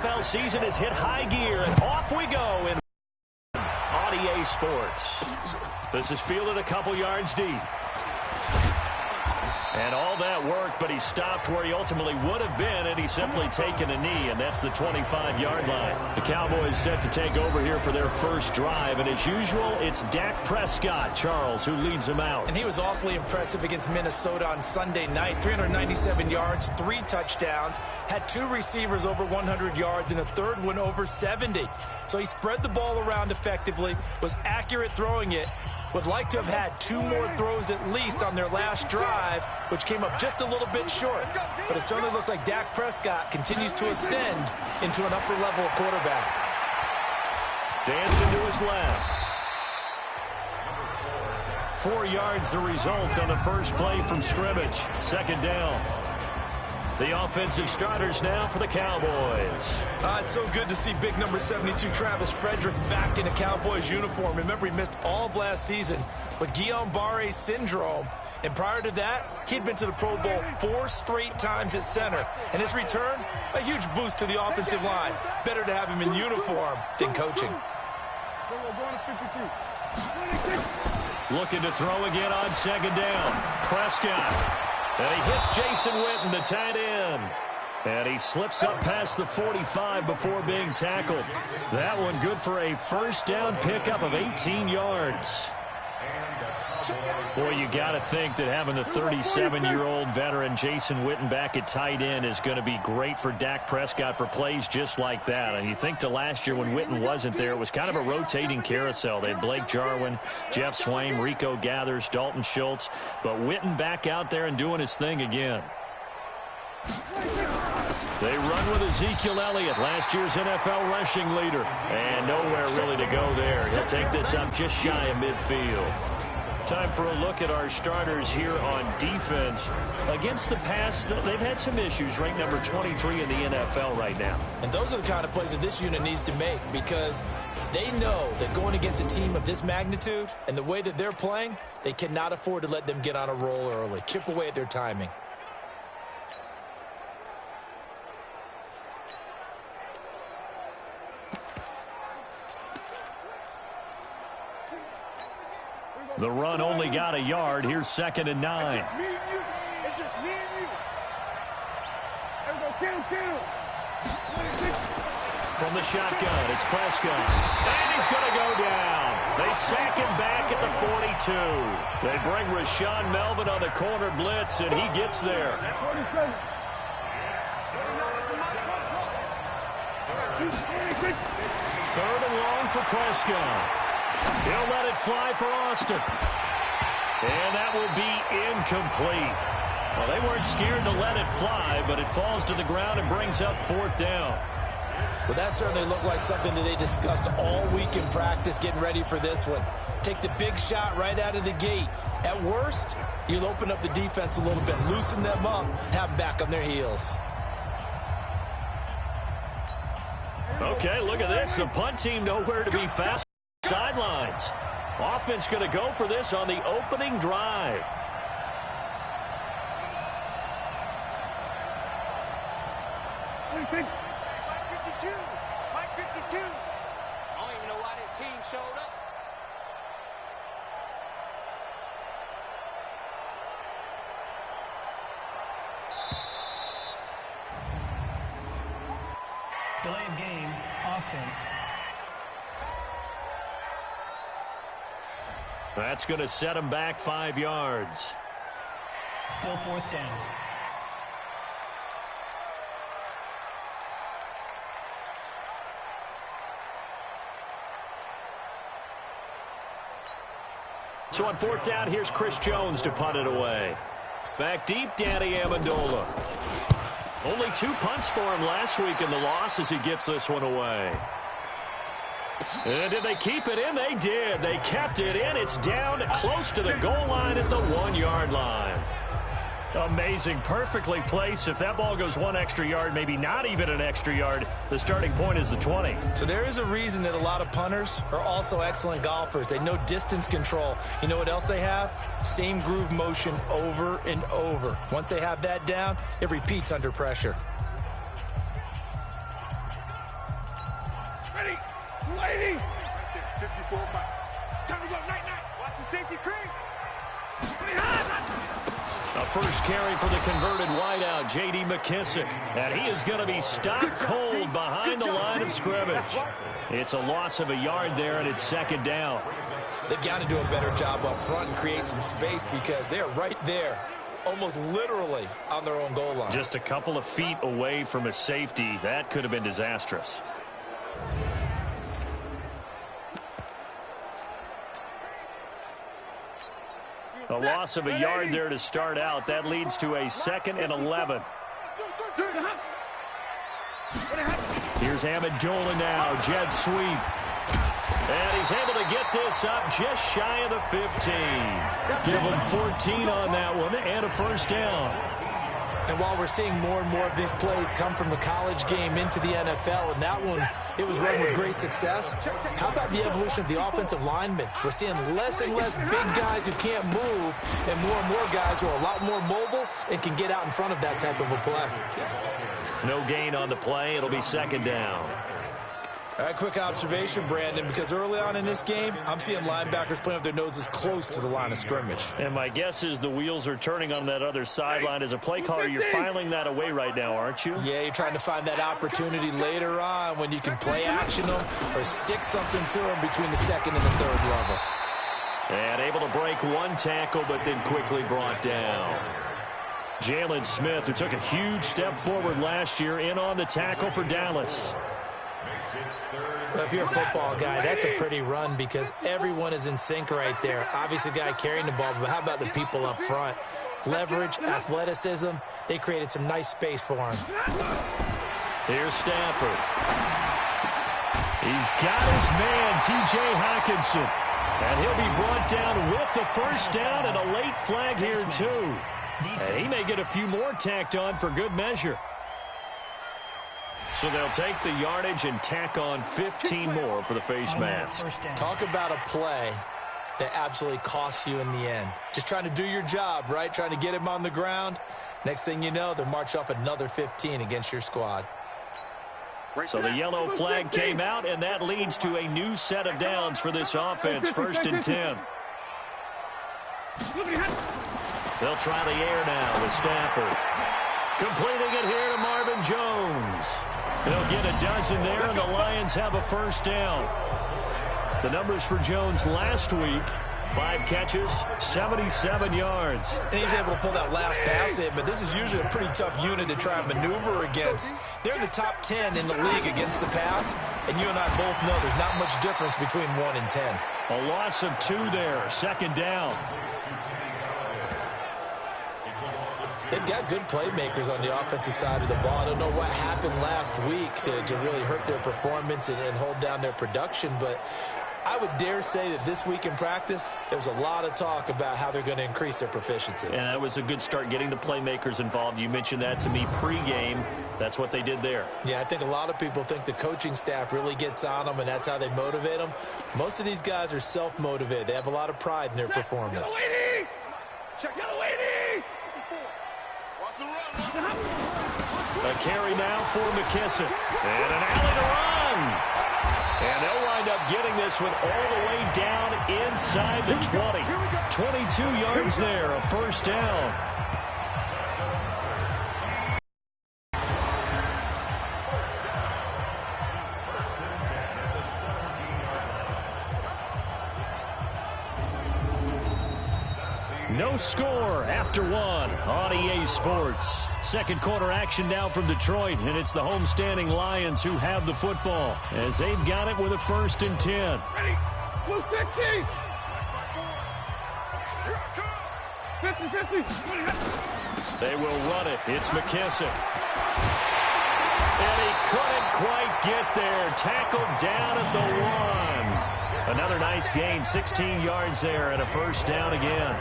NFL season has hit high gear, and off we go in on EA Sports. This is fielded a couple yards deep. And all that worked, but he stopped where he ultimately would have been, and he's simply taken a knee, and that's the 25-yard line. The Cowboys set to take over here for their first drive, and as usual, it's Dak Prescott, Charles, who leads them out. And he was awfully impressive against Minnesota on Sunday night. 397 yards, 3 touchdowns, had 2 receivers over 100 yards, and a third one over 70. So he spread the ball around effectively, was accurate throwing it. Would like to have had 2 more throws at least on their last drive, which came up just a little bit short. But it certainly looks like Dak Prescott continues to ascend into an upper-level quarterback. Dancing to his left. 4 yards the result on the first play from scrimmage. Second down. The offensive starters now for the Cowboys. It's so good to see big number 72, Travis Frederick, back in a Cowboys uniform. Remember, he missed all of last season with Guillain-Barré syndrome. And prior to that, he'd been to the Pro Bowl 4 straight times at center. And his return, a huge boost to the offensive line. Better to have him in uniform than coaching. Looking to throw again on second down. Prescott. And he hits Jason Witten, the tight end. And he slips up past the 45 before being tackled. That one good for a first down pickup of 18 yards. Boy, you got to think that having the 37-year-old veteran Jason Witten back at tight end is going to be great for Dak Prescott for plays just like that. And you think to last year when Witten wasn't there, it was kind of a rotating carousel. They had Blake Jarwin, Jeff Swaim, Rico Gathers, Dalton Schultz. But Witten back out there and doing his thing again. They run with Ezekiel Elliott, last year's NFL rushing leader. And nowhere really to go there. He'll take this up just shy of midfield. Time for a look at our starters here on defense. Against the pass, they've had some issues, ranked number 23 in the NFL right now. And those are the kind of plays that this unit needs to make, because they know that going against a team of this magnitude and the way that they're playing, they cannot afford to let them get on a roll early. Chip away at their timing. The run only got a yard. Here's 2nd and 9. It's just me and you. It's just me and you. There we go. Kill. From the shotgun, it's Prescott. And he's going to go down. They sack him back at the 42. They bring Rashawn Melvin on the corner blitz, and he gets there. Third and long for Prescott. He'll let it fly for Austin. And that will be incomplete. Well, they weren't scared to let it fly, but it falls to the ground and brings up 4th down. Well, that certainly looked like something that they discussed all week in practice getting ready for this one. Take the big shot right out of the gate. At worst, you'll open up the defense a little bit, loosen them up, have them back on their heels. Okay, look at this. The punt team nowhere to be found. Sidelines. Offense going to go for this on the opening drive. Mike 52. Mike 52. I don't even know why this team showed up. Delay of game, offense. That's going to set him back 5 yards. Still 4th down. So on 4th down, here's Chris Jones to punt it away. Back deep, Danny Amendola. Only 2 punts for him last week in the loss as he gets this one away. And did they keep it in? They did. They kept it in. It's down close to the goal line at the 1-yard line. Amazing. Perfectly placed. If that ball goes 1 extra yard, maybe not even an extra yard, the starting point is the 20. So there is a reason that a lot of punters are also excellent golfers. They know distance control. You know what else they have? Same groove motion over and over. Once they have that down, it repeats under pressure. for a month. Time to go, night-night. Watch the safety cream. A first carry for the converted wideout, J.D. McKissick. And he is going to be stopped cold behind the line of scrimmage. It's a loss of a yard there, and it's second down. They've got to do a better job up front and create some space because they're right there, almost literally on their own goal line. Just a couple of feet away from a safety. That could have been disastrous. A loss of a yard there to start out. That leads to a 2nd and 11. Here's Amendola now. Jet sweep. And he's able to get this up just shy of the 15. Give him 14 on that one and a first down. And while we're seeing more and more of these plays come from the college game into the NFL, and that one, it was run with great success, how about the evolution of the offensive linemen? We're seeing less and less big guys who can't move and more guys who are a lot more mobile and can get out in front of that type of a play. No gain on the play. It'll be second down. All right, quick observation, Brandon, because early on in this game, I'm seeing linebackers playing with their noses close to the line of scrimmage. And my guess is the wheels are turning on that other sideline. As a play caller, you're filing that away right now, aren't you? Yeah, you're trying to find that opportunity later on when you can play action them or stick something to them between the second and the third level. And able to break one tackle, but then quickly brought down. Jalen Smith, who took a huge step forward last year, in on the tackle for Dallas. Well, if you're a football guy, that's a pretty run because everyone is in sync right there. Obviously, the guy carrying the ball, but how about the people up front? Leverage, athleticism, they created some nice space for him. Here's Stafford. He's got his man, T.J. Hockenson. And he'll be brought down with the first down and a late flag here, too. And he may get a few more tacked on for good measure. So they'll take the yardage and tack on 15 more for the face mask. Talk about a play that absolutely costs you in the end. Just trying to do your job, right? Trying to get him on the ground. Next thing you know, they'll march off another 15 against your squad. So the yellow flag came out, and that leads to a new set of downs for this offense, 1st and 10. They'll try the air now with Stafford. Completing it here to Marvin Jones. They'll get a dozen there, and the Lions have a first down. The numbers for Jones last week, 5 catches, 77 yards. And he's able to pull that last pass in, but this is usually a pretty tough unit to try and maneuver against. They're in the top 10 in the league against the pass, and you and I both know there's not much difference between 1 and 10. A loss of 2 there, second down. They've got good playmakers on the offensive side of the ball. I don't know what happened last week to really hurt their performance and hold down their production, but I would dare say that this week in practice, there's a lot of talk about how they're going to increase their proficiency. And that was a good start, getting the playmakers involved. You mentioned that to me pregame. That's what they did there. Yeah, I think a lot of people think the coaching staff really gets on them, and that's how they motivate them. Most of these guys are self-motivated. They have a lot of pride in their performance. Check out the lady! A carry now for McKissick. And an alley to run. And they'll wind up getting this one all the way down inside the 20. 22 yards there, a first down. No score after 1 on EA Sports. Second quarter action now from Detroit, and it's the homestanding Lions who have the football as they've got it with a 1st and 10. Ready? Blue 50! 50-50! They will run it. It's McKissick. And he couldn't quite get there. Tackled down at the 1. Another nice gain, 16 yards there, and a first down again.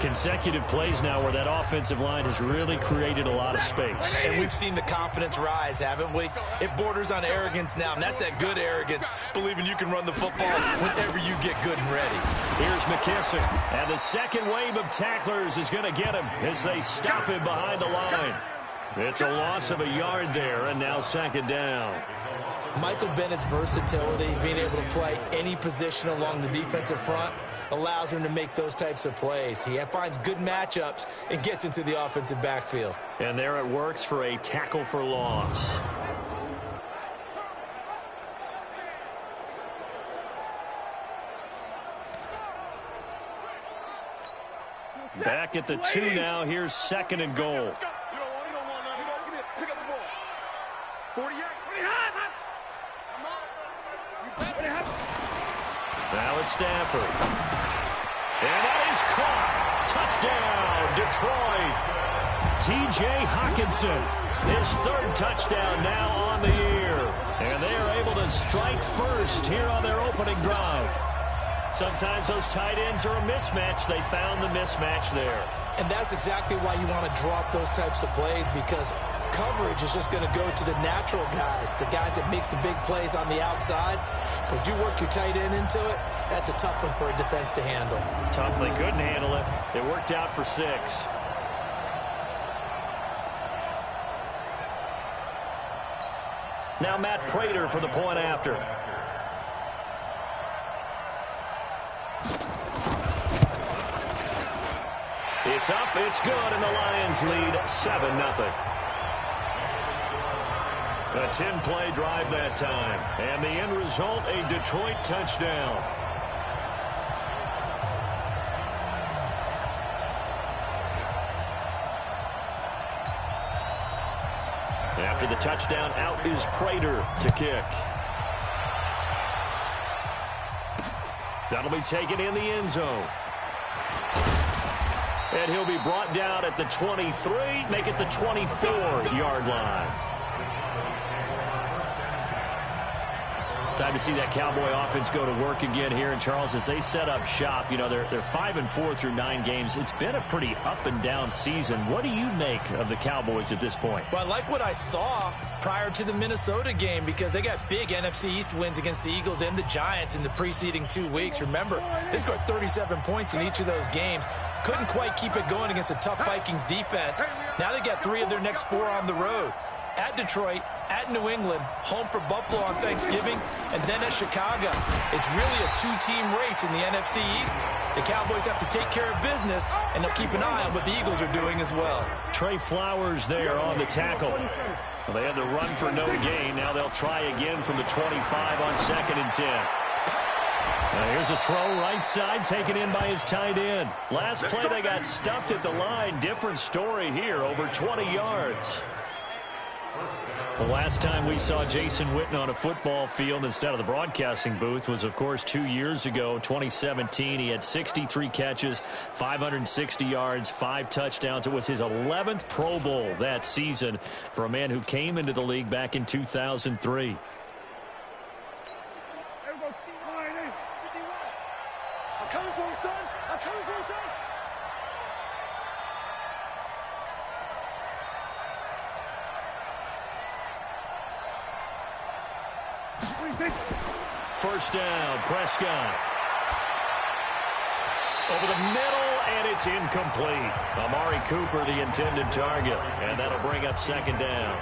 Consecutive plays now where that offensive line has really created a lot of space. And we've seen the confidence rise, haven't we? It borders on arrogance now, and that's that good arrogance, believing you can run the football whenever you get good and ready. Here's McKissick, and the second wave of tacklers is going to get him as they stop him behind the line. It's a loss of a yard there, and now second down. Michael Bennett's versatility, being able to play any position along the defensive front, allows him to make those types of plays. He finds good matchups and gets into the offensive backfield. And there it works for a tackle for loss. Back at the 2 now. Here's second and goal. Now it's Stafford. And that is caught. Touchdown, Detroit. T.J. Hockenson, his third touchdown now on the year. And they are able to strike first here on their opening drive. Sometimes those tight ends are a mismatch. They found the mismatch there. And that's exactly why you want to drop those types of plays, because coverage is just going to go to the natural guys, the guys that make the big plays on the outside. But if you work your tight end into it, that's a tough one for a defense to handle. Tough. They couldn't handle it. It worked out for 6. Now Matt Prater for the point after. It's up, it's good, and the Lions lead 7-0. A 10-play drive that time. And the end result, a Detroit touchdown. After the touchdown, out is Prater to kick. That'll be taken in the end zone. And he'll be brought down at the 23, make it the 24-yard line. Time to see that Cowboy offense go to work again here. And, Charles, as they set up shop, you know, they're 5-4 through 9 games. It's been a pretty up-and-down season. What do you make of the Cowboys at this point? Well, I like what I saw prior to the Minnesota game, because they got big NFC East wins against the Eagles and the Giants in the preceding 2 weeks. Remember, they scored 37 points in each of those games. Couldn't quite keep it going against a tough Vikings defense. Now they got 3 of their next 4 on the road. At Detroit, at New England, home for Buffalo on Thanksgiving, and then at Chicago. It's really a 2-team race in the NFC East. The Cowboys have to take care of business, and they'll keep an eye on what the Eagles are doing as well. Trey Flowers there on the tackle. Well, they had the run for no gain. Now they'll try again from the 25 on 2nd and 10. Here's a throw right side, taken in by his tight end. Last play, they got stuffed at the line. Different story here, over 20 yards. The last time we saw Jason Witten on a football field instead of the broadcasting booth was, of course, 2 years ago, 2017. He had 63 catches, 560 yards, 5 touchdowns. It was his 11th Pro Bowl that season for a man who came into the league back in 2003. I'm coming for you, son. I'm coming for you, son. First down, Prescott. Over the middle, and it's incomplete. Amari Cooper, the intended target, and that'll bring up 2nd down.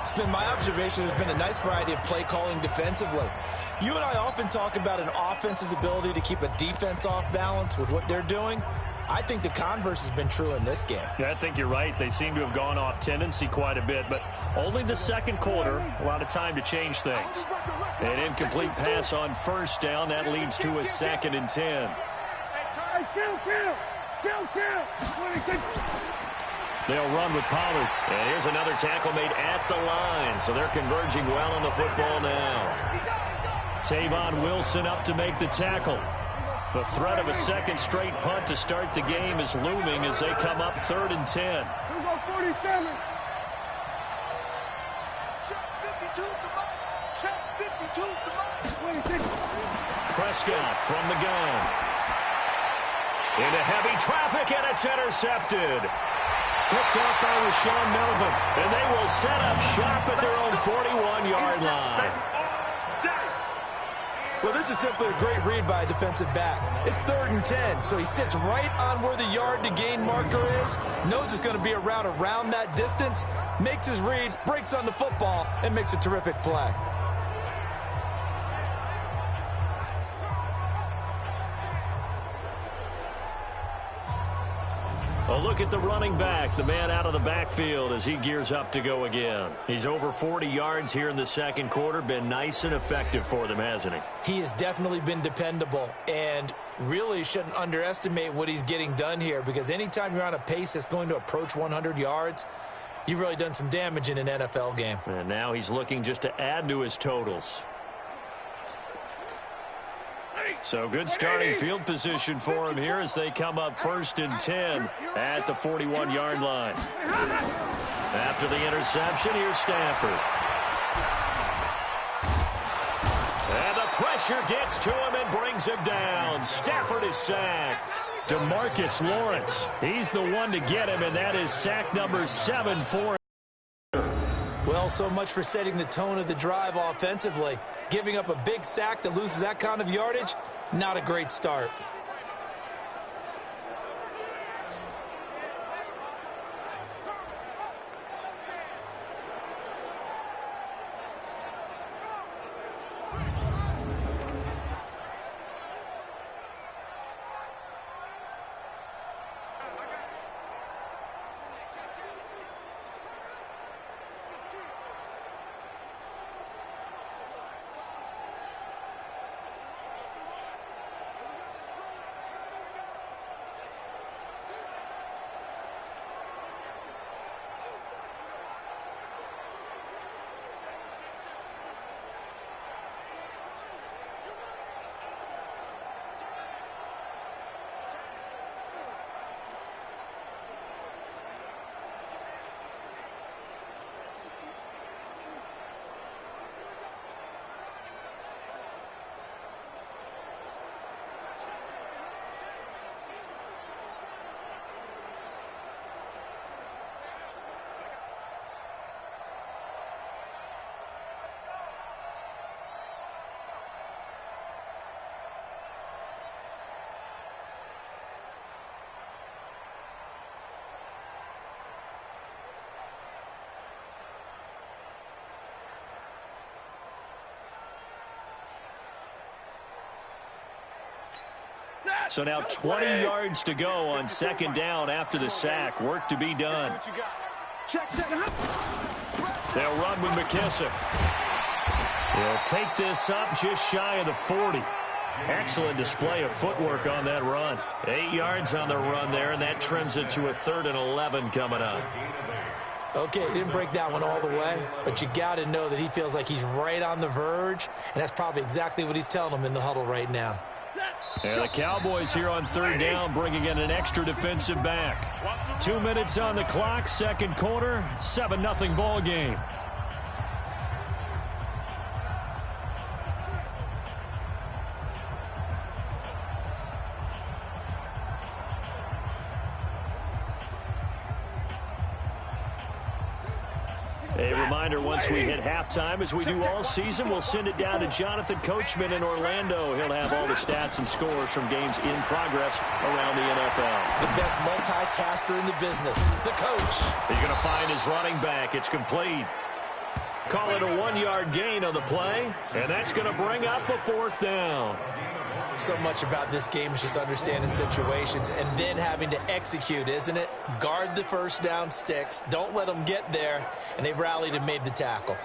It's been my observation there's been a nice variety of play calling defensively. You and I often talk about an offense's ability to keep a defense off balance with what they're doing. I think the converse has been true in this game. Yeah, I think you're right. They seem to have gone off tendency quite a bit, but only the second quarter, a lot of time to change things. An incomplete pass on first down. That leads to a 2nd and 10. They'll run with Pollard. And here's another tackle made at the line, so they're converging well on the football now. Tavon Wilson up to make the tackle. The threat of a second straight punt to start the game is looming as they come up 3rd and 10. Prescott from the gun. Into heavy traffic, and it's intercepted. Picked off by Rashawn Melvin, and they will set up shop at their own 41-yard line. Well, this is simply a great read by a defensive back. It's 3rd and 10, so he sits right on where the yard-to-gain marker is, knows it's going to be a route around that distance, makes his read, breaks on the football, and makes a terrific play. A look at the running back, the man out of the backfield as he gears up to go again. He's over 40 yards here in the second quarter. Been nice and effective for them, hasn't he? He has definitely been dependable and really shouldn't underestimate what he's getting done here, because anytime you're on a pace that's going to approach 100 yards, you've really done some damage in an NFL game. And now he's looking just to add to his totals. So good starting field position for him here as they come up 1st and 10 at the 41-yard line. After the interception, here's Stafford. And the pressure gets to him and brings him down. Stafford is sacked. DeMarcus Lawrence, he's the one to get him, and that is sack number 7 for him. Well, so much for setting the tone of the drive offensively. Giving up a big sack that loses that kind of yardage, not a great start. So now 20 yards to go on 2nd down after the sack. Work to be done. They'll run with McKissick. He'll take this up just shy of the 40. Excellent display of footwork on that run. 8 yards on the run there, and that trims it to a 3rd and 11 coming up. Okay, he didn't break that one all the way, but you got to know that he feels like he's right on the verge, and that's probably exactly what he's telling them in the huddle right now. And the Cowboys here on 3rd down, bringing in an extra defensive back. 2 minutes on the clock, second quarter, 7-0 ball game. A reminder, once we hit halftime, as we do all season, we'll send it down to Jonathan Coachman in Orlando. He'll have all the stats and scores from games in progress around the NFL. The best multitasker in the business, the coach. He's going to find his running back. It's complete. Call it a 1-yard gain on the play, and that's going to bring up a 4th down. So much about this game is just understanding situations and then having to execute, isn't it? Guard the first down sticks. Don't let them get there. And they rallied and made the tackle.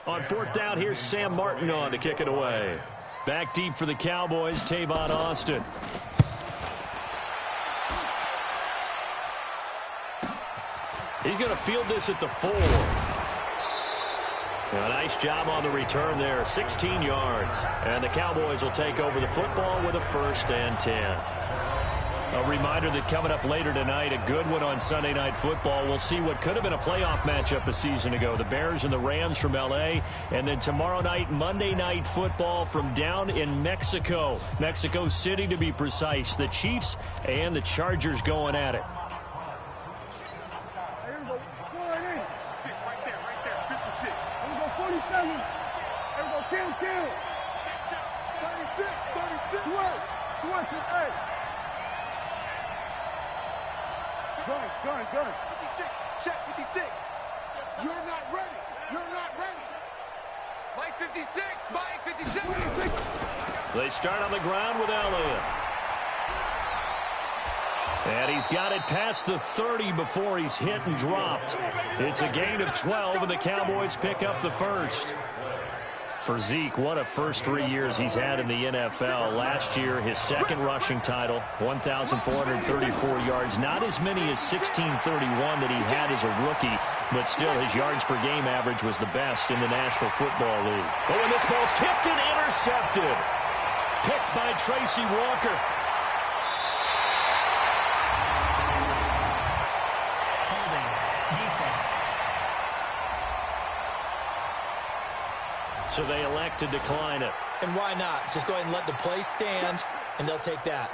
On 4th down, here's Sam Martin on to kick it away. Back deep for the Cowboys, Tavon Austin. He's going to field this at the 4. A nice job on the return there, 16 yards. And the Cowboys will take over the football with a 1st and 10. A reminder that coming up later tonight, a good one on Sunday Night Football. We'll see what could have been a playoff matchup a season ago. The Bears and the Rams from L.A. And then tomorrow night, Monday Night Football from down in Mexico. Mexico City, to be precise. The Chiefs and the Chargers going at it. Here we go. 6 right there. 56. Here we go. 47. Here we go. Kill. 36. 28. Gun. 56. Check 56. You're not ready. Mike 56. They start on the ground with Elliott. And he's got it past the 30 before he's hit and dropped. It's a gain of 12, and the Cowboys pick up the first. For Zeke, what a first 3 years he's had in the NFL. Last year, his second rushing title, 1,434 yards. Not as many as 1,631 that he had as a rookie, but still his yards per game average was the best in the National Football League. Oh, and this ball's tipped and intercepted. Picked by Tracy Walker. Holding. Defense. So they elect to decline it. And why not? Just go ahead and let the play stand, and they'll take that.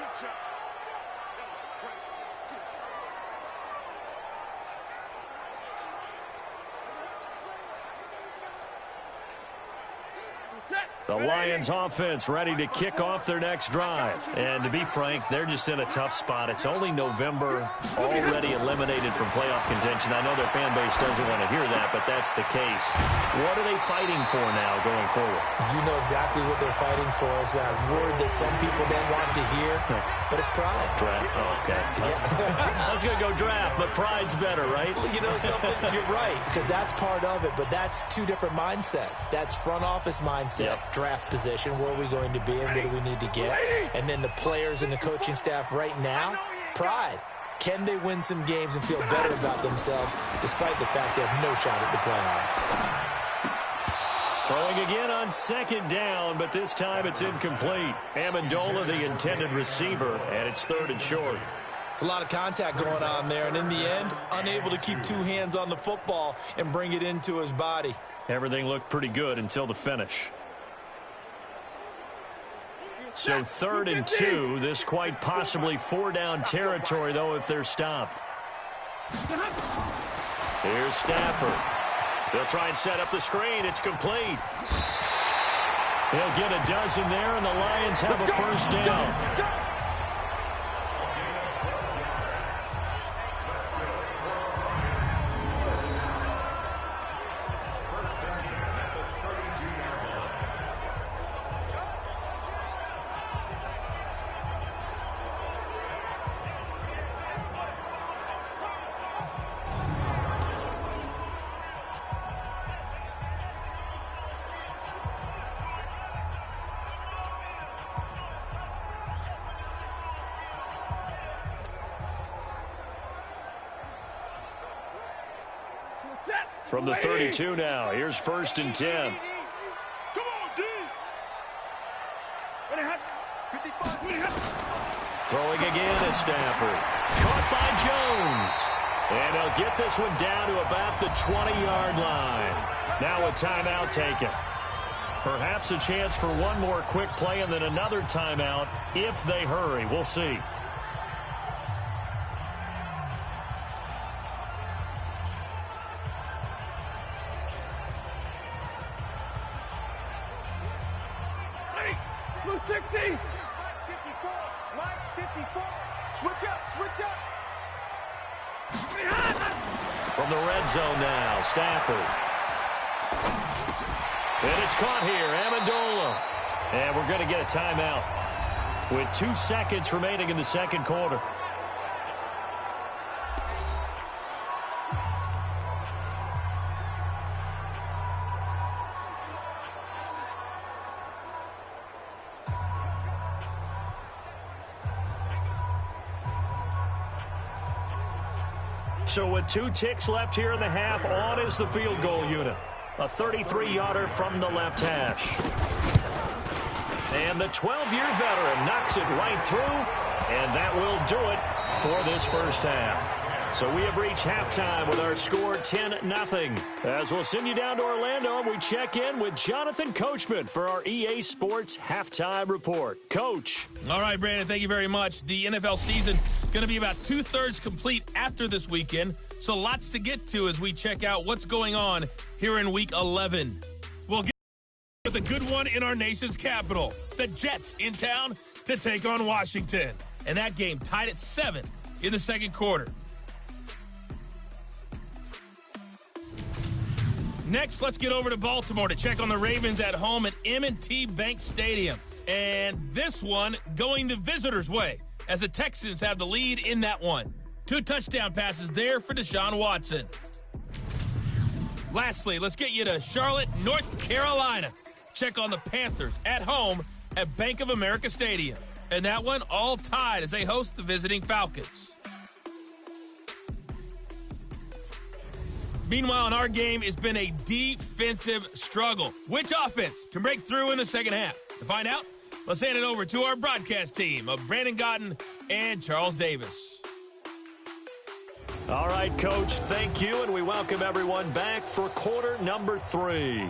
The Lions offense ready to kick off their next drive. And to be frank, they're just in a tough spot. It's only November, already eliminated from playoff contention. I know their fan base doesn't want to hear that, but that's the case. What are they fighting for now going forward? You know exactly what they're fighting for. Is that word that some people don't want to hear, but it's pride. Draft. Oh, okay. Yeah. I was going to go draft, but pride's better, right? You know something? You're right, because that's part of it, but that's two different mindsets. That's front office mindset. Yep. Draft position, where are we going to be and what do we need to get? And then the players and the coaching staff right now, pride. Can they win some games and feel better about themselves despite the fact they have no shot at the playoffs? Throwing again on second down, but this time it's incomplete. Amendola, the intended receiver, and it's 3rd and short. It's a lot of contact going on there, and in the end, unable to keep two hands on the football and bring it into his body. Everything looked pretty good until the finish. So 3rd and 2, this quite possibly 4-down territory, though, if they're stopped. Here's Stafford. They'll try and set up the screen. It's complete. He'll get a dozen there, and the Lions have a first down. From the 32 now, here's 1st and 10. Come on, D. Throwing again at Stafford. Caught by Jones. And he'll get this one down to about the 20-yard line. Now a timeout taken. Perhaps a chance for one more quick play and then another timeout if they hurry. We'll see. From the red zone now, Stafford. And it's caught here, Amendola. And we're going to get a timeout with 2 seconds remaining in the second quarter. So with 2 ticks left here in the half, on is the field goal unit. A 33-yarder from the left hash. And the 12-year veteran knocks it right through, And that will do it for this first half. So we have reached halftime with our score 10-0. As we'll send you down to Orlando, and we check in with Jonathan Coachman for our EA Sports Halftime Report. Coach. All right, Brandon, thank you very much. The NFL season going to be about two-thirds complete after this weekend, so lots to get to as we check out what's going on here in Week 11. We'll get with a good one in our nation's capital. The Jets in town to take on Washington. And that game tied at 7 in the second quarter. Next, let's get over to Baltimore to check on the Ravens at home at M&T Bank Stadium. And this one going the visitors' way as the Texans have the lead in that one. 2 touchdown passes there for Deshaun Watson. Lastly, let's get you to Charlotte, North Carolina. Check on the Panthers at home at Bank of America Stadium. And that one all tied as they host the visiting Falcons. Meanwhile, in our game, it's been a defensive struggle. Which offense can break through in the second half? To find out, let's hand it over to our broadcast team of Brandon Gotten and Charles Davis. All right, Coach, thank you, and we welcome everyone back for quarter number 3.